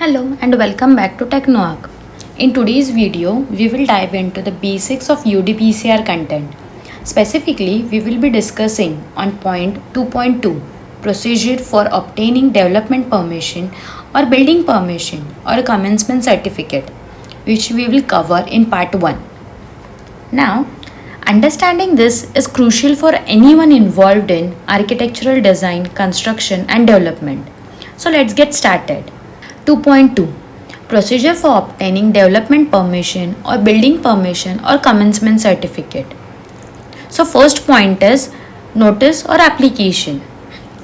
Hello and welcome back to TechnoArc. In today's video, we will dive into the basics of UDPCR content. Specifically, we will be discussing on point 2.2, procedure for obtaining development permission or building permission or a commencement certificate, which we will cover in part 1. Now, understanding this is crucial for anyone involved in architectural design, construction and development. So let's get started. 2.2 Procedure for obtaining development permission or building permission or commencement certificate. So first point is notice or application.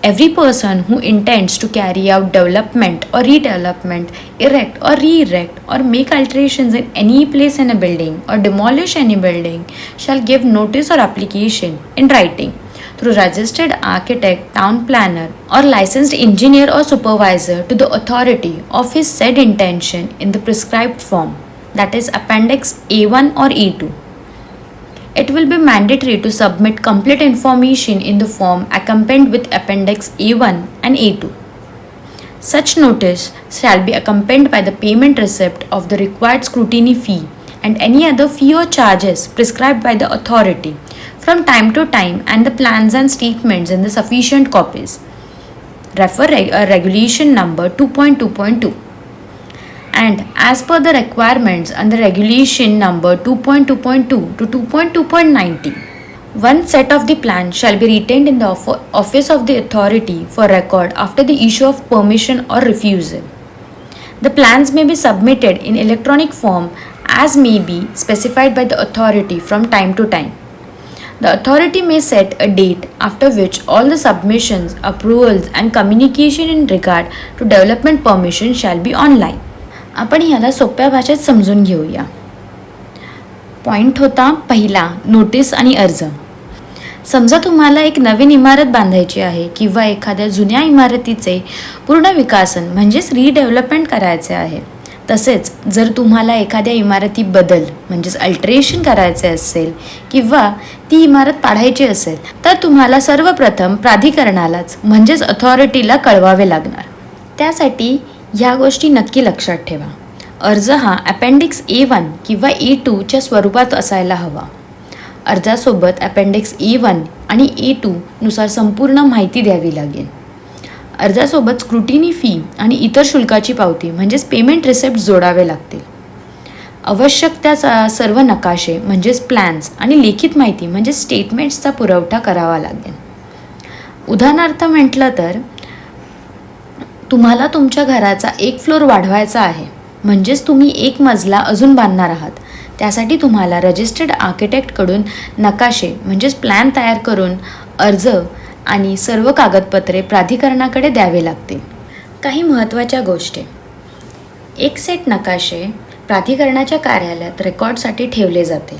Every person who intends to carry out development or redevelopment, erect or re-erect or make alterations in any place in a building or demolish any building shall give notice or application in writing through registered architect, town planner or licensed engineer or supervisor to the authority of his said intention in the prescribed form, that is Appendix A1 or A2. It will be mandatory to submit complete information in the form accompanied with Appendix A1 and A2. Such notice shall be accompanied by the payment receipt of the required scrutiny fee and any other fee or charges prescribed by the authority from time to time and the plans and statements in the sufficient copies. Refer regulation number 2.2.2. And as per the requirements under regulation number 2.2.2 to 2.2.90, one set of the plan shall be retained in the office of the authority for record after the issue of permission or refusal. The plans may be submitted in electronic form as may be specified by the authority from time to time. The authority may set a date after which all the submissions, approvals and communication in regard to development permission shall be online. आपण ह्याला सोप्या भाषेत समजून घेऊया. Point होता पहिला, notice आणि अर्ज. समजा तुम्हाला एक नवीन इमारत बांधायची आहे किंवा एखाद्या जुन्या इमारतीचे पूर्ण विकासन म्हणजेच रिडेव्हलपमेंट करायचे आहे. तसेच जर तुम्हाला एखाद्या इमारती बदल म्हणजेच अल्टरेशन करायचे असेल किंवा ती इमारत पाडायची असेल तर तुम्हाला सर्वप्रथम प्राधिकरणालाच म्हणजेच अथॉरिटीला कळवावे लागणार. त्यासाठी ह्या गोष्टी नक्की लक्षात ठेवा. अर्ज हा अपेंडिक्स A1 किंवा A2 च्या स्वरूपात असायला हवा. अर्जासोबत अपेंडिक्स A1 आणि A2 नुसार संपूर्ण माहिती द्यावी लागेल. अर्जासोबत स्क्रुटिनी फी आणि इतर शुल्काची पावती म्हणजेच पेमेंट रिसिप्ट जोडावे लागतील. आवश्यक त्या सर्व नकाशे म्हणजेच प्लॅन्स आणि लेखित माहिती म्हणजे स्टेटमेंट्सचा पुरवठा करावा लागेल. उदाहरणार्थ म्हटलं तर तुम्हाला तुमच्या घराचा एक फ्लोर वाढवायचा आहे म्हणजेच तुम्ही एक मजला अजून बांधणार आहात. त्यासाठी तुम्हाला रजिस्टर्ड आर्किटेक्टकडून नकाशे म्हणजेच प्लॅन तयार करून अर्ज आणि सर्व कागदपत्रे प्राधिकरणाकडे द्यावे लागतील. काही महत्त्वाच्या गोष्टी. एक सेट नकाशे प्राधिकरणाच्या कार्यालयात रेकॉर्डसाठी ठेवले जाते.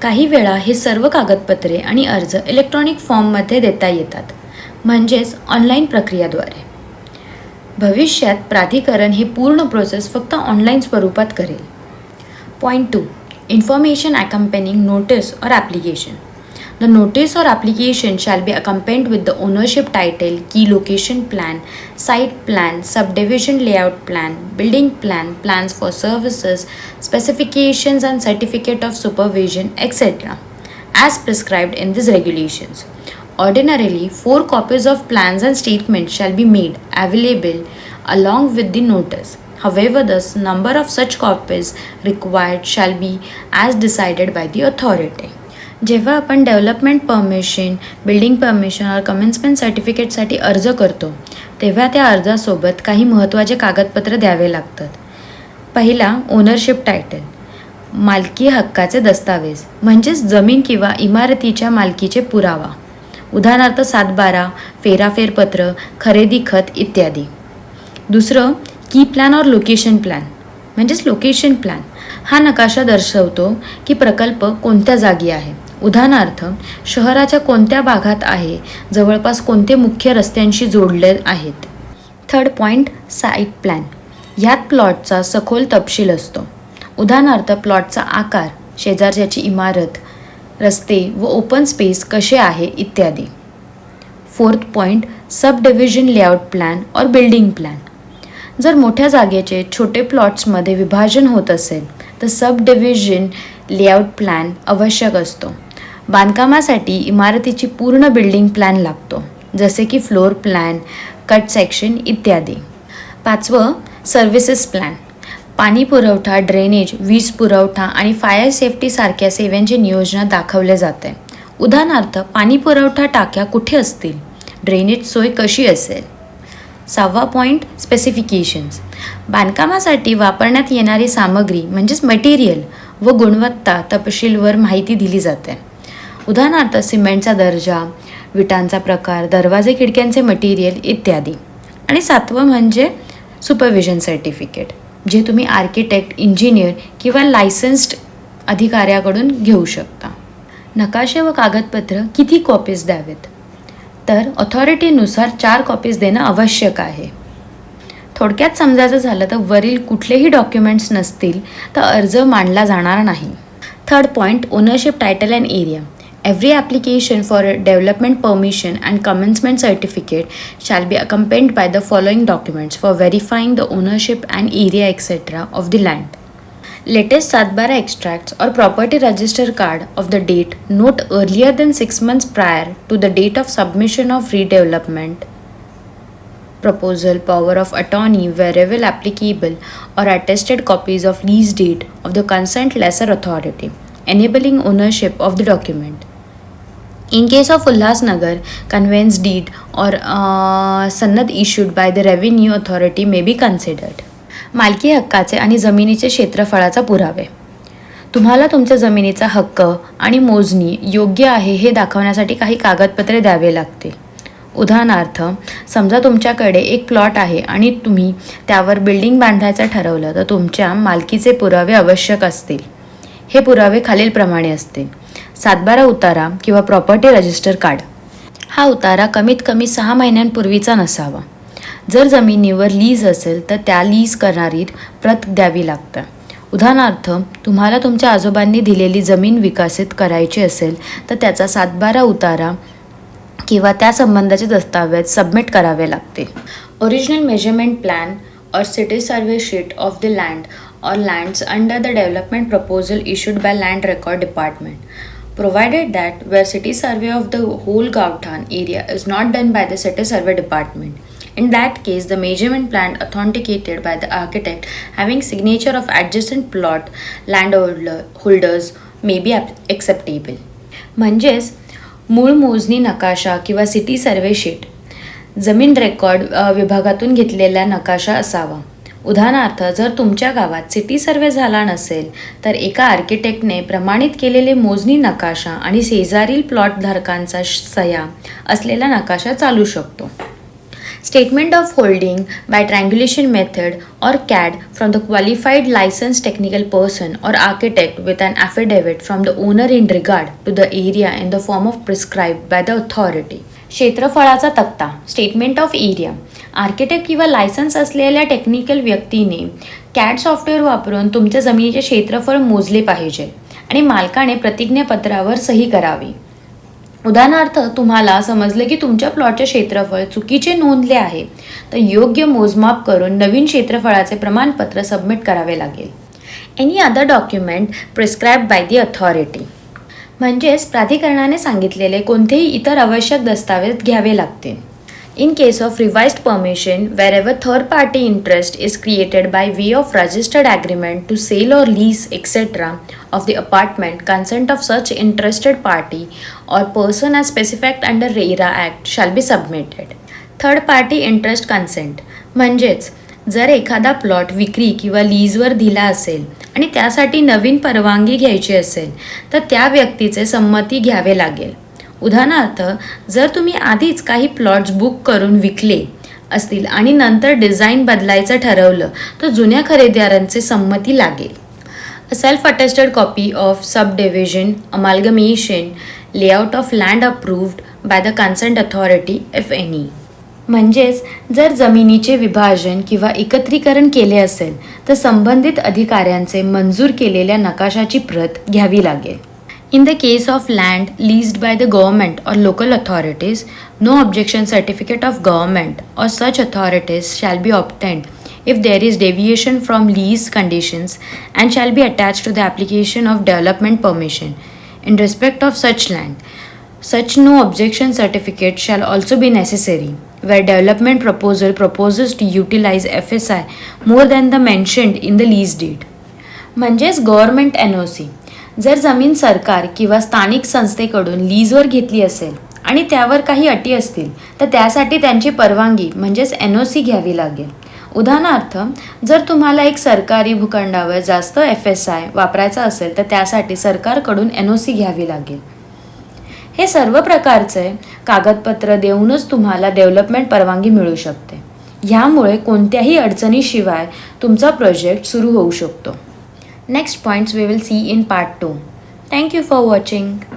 काही वेळा हे सर्व कागदपत्रे आणि अर्ज इलेक्ट्रॉनिक फॉर्ममध्ये देता येतात म्हणजेच ऑनलाईन प्रक्रियाद्वारे. भविष्यात प्राधिकरण हे पूर्ण प्रोसेस फक्त ऑनलाईन स्वरूपात करेल. पॉइंट 2 इन्फॉर्मेशन अकम्पॅनिंग नोटीस और application. The notice or application shall be accompanied with the ownership title, key location plan, site plan, subdivision layout plan, building plan, plans for services, specifications and certificate of supervision, etc. as prescribed in these regulations. Ordinarily, 4 copies of plans and statements shall be made available along with the notice. However, the number of such copies required shall be as decided by the authority. जेव्हा आपण development permission, building permission और commencement सर्टिफिकेटसाठी अर्ज करतो तेव्हा त्या अर्जासोबत काही महत्त्वाचे कागदपत्र द्यावे लागतात. पहिला, ओनरशिप टायटल, मालकी हक्काचे दस्तावेज म्हणजेच जमीन किंवा इमारतीच्या मालकीचे पुरावा, उदाहरणार्थ 7/12, फेराफेरपत्र, खरेदी खत इत्यादी. दुसरं, की प्लॅन और लोकेशन प्लॅन म्हणजेच लोकेशन प्लॅन. हा नकाशा दर्शवतो की प्रकल्प कोणत्या जागी आहे, उदाहरणार्थ शहराच्या कोणत्या भागात आहे, जवळपास कोणते मुख्य रस्त्यांशी जोडले आहेत. Third point, site plan. ह्यात प्लॉटचा सखोल तपशील असतो, उदाहरणार्थ प्लॉटचा आकार, शेजारच्याची इमारत, रस्ते व ओपन स्पेस कसे आहे इत्यादी. फोर्थ पॉईंट, सब डिव्हिजन लेआउट प्लॅन और बिल्डिंग प्लॅन. जर मोठ्या जागेचे छोटे प्लॉट्समध्ये विभाजन होत असेल तर सब डिव्हिजन लेआउट प्लॅन आवश्यक असतो. बांधकामासाठी इमारतीची पूर्ण बिल्डिंग प्लॅन लागतो, जसे की फ्लोर प्लॅन, कट सेक्शन इत्यादी. 5. Services plan. पाणी पुरवठा, ड्रेनेज, वीज पुरवठा आणि फायर सेफ्टी सारख्या सेवांचे नियोजन दाखवले जाते. उदाहरणार्थ, पाणी पुरवठा टाक्या कुठे असतील, ड्रेनेज सोय कशी असेल. 6. Point specifications. बांधकामासाठी वापरण्यात येणारी सामग्री म्हणजेच मटेरियल व गुणवत्ता तपशीलवर माहिती दिली जाते. उदाहरणार्थ, सिमेंटचा दर्जा, विटांचा प्रकार, दरवाजे खिडक्यांचे मटेरियल इत्यादी. आणि 7 म्हणजे सुपरविजन सर्टिफिकेट, जे तुम्ही आर्किटेक्ट, इंजिनियर किंवा लायसन्स्ड अधिकाऱ्याकडून घेऊ शकता. नकाशे व कागदपत्र किती कॉपीज द्यावेत, तर ऑथॉरिटीनुसार 4 कॉपीज देणं आवश्यक आहे. थोडक्यात समजायचं झालं तर वरील कुठलेही डॉक्युमेंट्स नसतील तर अर्ज मांडला जाणार नाही. 3rd point ownership title and area. Every application for a development permission and commencement certificate shall be accompanied by the following documents for verifying the ownership and area etc. of the land. Latest 7/12 extracts or property register card of the date not earlier than 6 months prior to the date of submission of redevelopment proposal, power of attorney wherever applicable, or attested copies of lease deed of the concerned lesser authority enabling ownership of the document. In case of Ulhasnagar, conveyance deed or sannad issued by the revenue authority may be considered. मालकी हक्काचे आणि जमिनीचे क्षेत्रफळाचा पुरावे. तुम्हाला तुमच्या जमिनीचा हक्क आणि मोजणी योग्य आहे हे दाखवण्यासाठी काही कागदपत्रे द्यावे लागते. उदाहरणार्थ, समजा तुमच्याकडे एक प्लॉट आहे आणि तुम्ही त्यावर बिल्डिंग बांधायचं ठरवलं तर तुमच्या मालकीचे पुरावे आवश्यक असतील. हे पुरावे खालीलप्रमाणे असतील. 7/12 उतारा किंवा प्रॉपर्टी रजिस्टर कार्ड. हा उतारा कमीत कमी 6 महिन्यांपूर्वीचा नसावा. जर जमिनीवर लीज असेल तर त्या लीज करणारी प्रत द्यावी लागते. उदाहरणार्थ, तुम्हाला तुमच्या आजोबांनी दिलेली जमीन विकसित करायची असेल तर त्याचा 7/12 उतारा किंवा त्या संबंधाचे दस्तावेज सबमिट करावे लागतील. Original measurement plan or city survey sheet of the land or lands under the development proposal issued by Land Record Department, provided that where city survey of the whole Gauthan area is not done by the city survey department, in that case the measurement plan authenticated by the architect having signature of adjacent plot landholders may be acceptable. म्हणजेच मूळ मोजणी नकाशा किंवा city survey sheet जमीन record विभागातून घेतलेला नकाशा असावा. उदाहरणार्थ, जर तुमच्या गावात सिटी सर्वे झाला नसेल तर एका आर्किटेक्टने प्रमाणित केलेले मोजणी नकाशा आणि शेजारील प्लॉट धारकांचा सह्या असलेला नकाशा चालू शकतो. Statement of holding by triangulation method or CAD from the qualified licensed technical person or architect with an affidavit from the owner in regard to the area in the form of prescribed by the authority. क्षेत्रफळाचा तक्ता. Statement of area. Architect किंवा licence असलेल्या technical व्यक्तीने CAD software वापरून तुमच्या जमिनीचे क्षेत्रफळ मोजले पाहिजे आणि मालकाने प्रतिज्ञापत्रावर सही करावी. उदाहरणार्थ, तुम्हाला समजले की तुमच्या प्लॉटचे क्षेत्रफळ चुकीचे नोंदले आहे तर योग्य मोजमाप करून नवीन क्षेत्रफळाचे प्रमाणपत्र सबमिट करावे लागेल. Any other document prescribed by the authority. म्हणजेच प्राधिकरणाने सांगितलेले कोणतेही इतर आवश्यक दस्तावेज घ्यावे लागतील. In case of revised permission, wherever third-party interest is created by way of registered agreement to sale or lease, etc., of the apartment, consent of such interested party or person as specified under RERA Act shall be submitted. Third-party interest consent म्हणजेच जर एखादा plot विक्री किंवा लीजवर दिला असेल आणि त्यासाठी नवीन परवानगी घ्यायची असेल तर त्या व्यक्तीचे संमती घ्यावे लागेल. उदाहरणार्थ, जर तुम्ही आधीच काही प्लॉट्स बुक करून विकले असतील आणि नंतर डिझाईन बदलायचं ठरवलं तर जुन्या खरेदीदारांचे संमती लागेल. A self attested copy of subdivision amalgamation layout of land approved by the concerned authority if any. म्हणजेच जर जमिनीचे विभाजन किंवा एकत्रीकरण केले असेल तर संबंधित अधिकाऱ्यांचे मंजूर केलेल्या नकाशाची प्रत घ्यावी लागेल. In the case of land leased by the government or local authorities, no objection certificate of government or such authorities shall be obtained if there is deviation from lease conditions and shall be attached to the application of development permission in respect of such land. Such no objection certificate shall also be necessary where development proposal proposes to utilize FSI more than the mentioned in the lease deed. म्हणजेच government NOC जर जमीन सरकार किंवा स्थानिक संस्थेकडून लीजवर घेतली असेल आणि त्यावर काही अटी असतील तर त्यासाठी त्यांची परवानगी म्हणजेच NOC घ्यावी लागेल. उदाहरणार्थ जर तुम्हाला एक सरकारी भूखंडावर जास्त FSI वापरायचा असेल तर त्यासाठी सरकारकडून NOC घ्यावी लागेल. हे सर्व प्रकारचे कागदपत्र देऊनच तुम्हाला डेव्हलपमेंट परवानगी मिळू शकते. ह्यामुळे कोणत्याही अडचणीशिवाय तुमचा प्रोजेक्ट सुरू होऊ शकतो. Next points we will see in part 2. Thank you for watching.